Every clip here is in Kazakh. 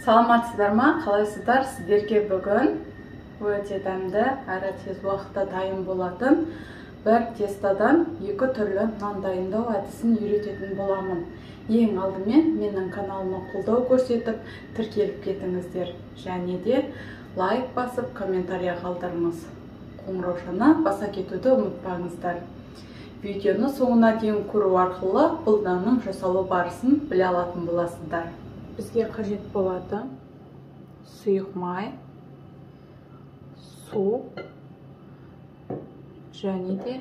Саламатсыздар ма? Қалайсыздар? Сіздерге бүгін өте дәмді әрі тез уақытта дайын болатын бір тестадан екі түрлі нан дайындау әдісін үйрететін боламын. Ең алдымен менің каналыма қолдау көрсетіп, тіркеліп кетіңіздер. Және де лайк басып, комментария қалдырыңыз. Қоңыраушаны баса кетуді ұмытпаңыздар. Видеоны соңына дейін көру арқылы бұл нанның жасалу барысын біле алатын боласыздар. Бізге қажет болады сұйық май, су және де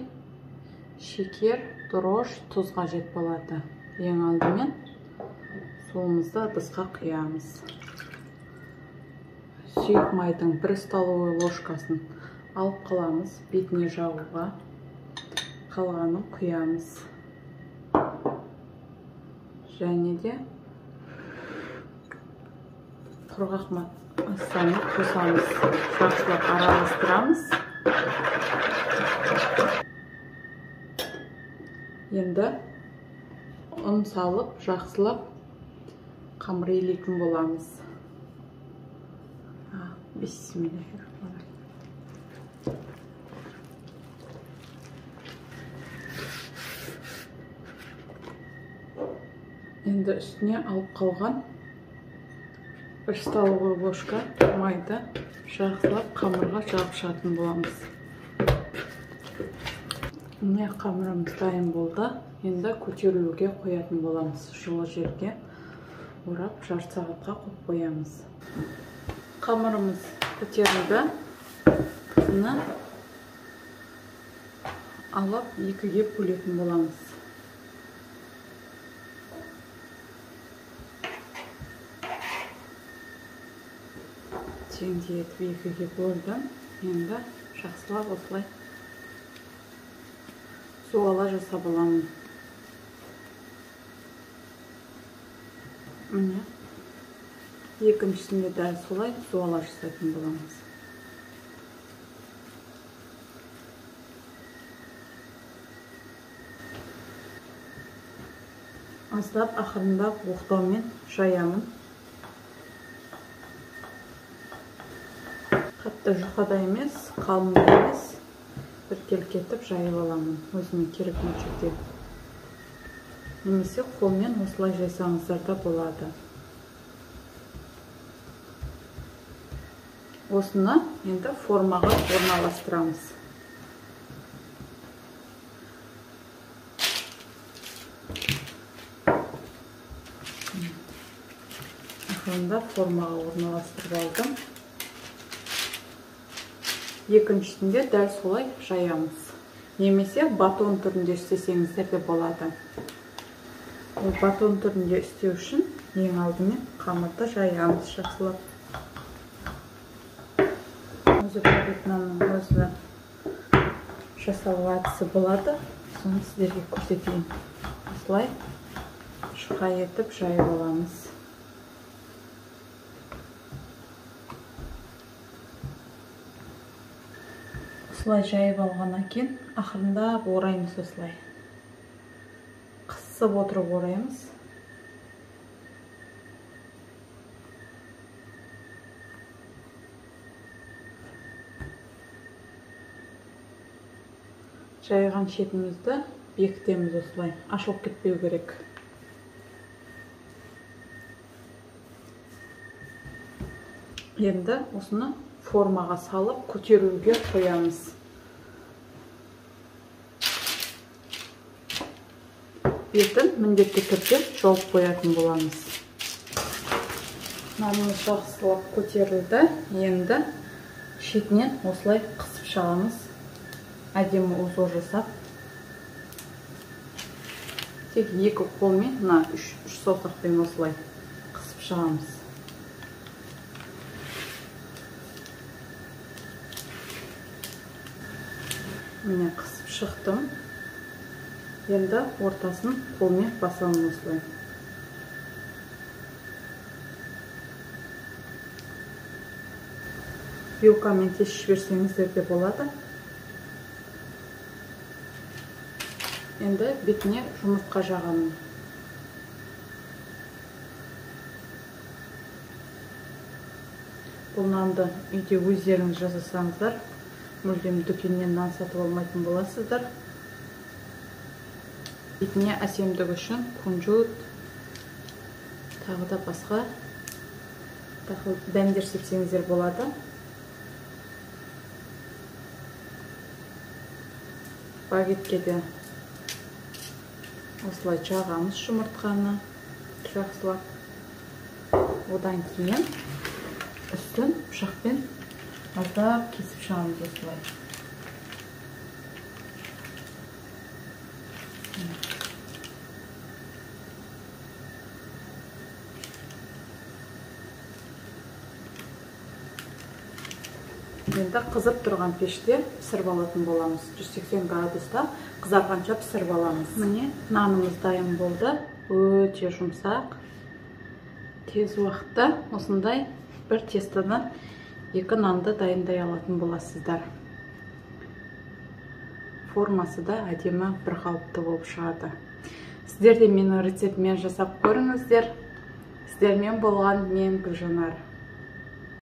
шекер, дрож, тұз қажет болады. Ең алдымен суымызды ыдысқа құямыз. Сұйық майдың 1 столовый ложкасын алып қаламыз, бетіне жағуға. Қалғанын құямыз. Және де құрғақ массаны қосамыз. Жақсылап араластырамыз. Енді ұн салып, жақсылап қамыр илейтін боламыз. Бисмиллахиррахманиррахим. Енді үстіне алып қалған 1 столовый ложка майды жақсылап қамырға жағып шығатын боламыз. Міне қамырымыз дайын болды. Енді көтерілуге қоятын боламыз. Жылы жерге орап жарты сағатқа қойып қоямыз. Қамырымыз көтерілді. Бұны алып екіге бөлетін боламыз. Теңдетіп екіге бөлдім. Енді жақсылап осылай суала жасап аламын. Міне екіншісінде дәл солай суала жасайтын боламыз. Аздап ақырындап оқтаумен жаямын. Қатты жұқада емес, қалыңда емес, біркелкетіп жайып аламын өзіме керек мөлшерде. Немесе қолмен осылай жайсаңыздар да болады. Осыны енді формаға орналастырамыз. Ақырында формаға орналастырып алдым. Екіншісінде дәл солай жаямыз. Немесе батон түрінде істесеңіздер де болады. Батон түрінде істеу үшін ең алдымен қамырды жаямыз жақсылап. Өзі нанның өзі жасалу әдісі болады. Соны сіздерге көрсетейін. Осылай жұқа етіп жайып аламыз. Осылай жайып алғаннан кейін ақырында ораймыз осылай. Қысып отырып ораймыз. Жайған шетімізді бекітеміз осылай. Ашылып кетпеу керек. Енді осыны формаға салып көтеруге қоямыз. Бетін міндетті түрде жауып қоятын боламыз. Нанымыз жақсылап көтерілді. Енді шетінен осылай қысып шығамыз. Әдемі узор жасап. Тек екі қолмен, үш саусақпен осылай қысып шығамыз. Міне қысып шықтым. Енді ортасын қолмен басамын осылай. Вилкамен тесіп жіберсеңіздер де болады. Енді бетіне жұмыртқа жағамын. бұл нанды үйде өздеріңіз жасасаңыздар, мүлдем дүкеннен нан сатып алмайтын боласыздар. Бетіне әсемдігі үшін кунжут, тағы да басқа дәмдер сепсеңіздер болады. Багетке де осылай жағамыз жұмыртқаны жақсылап. Одан кейін үстін пышақпен аздап кесіп шығамыз осылай. Енді қызып тұрған пеште пісіріп алатын боламыз. 180 градуста қызарғанша пісіріп аламыз. Міне нанымыз дайын болды. Өте жұмсақ. Тез уақытта осындай бір тестадан 2 нанды дайындай алатын боласыздар. Формасы да әдемі бір қалыпты болып шығады. Сіздер де менің рецептіммен жасап көріңіздер. Сіздермен болған мен Гүлжанар.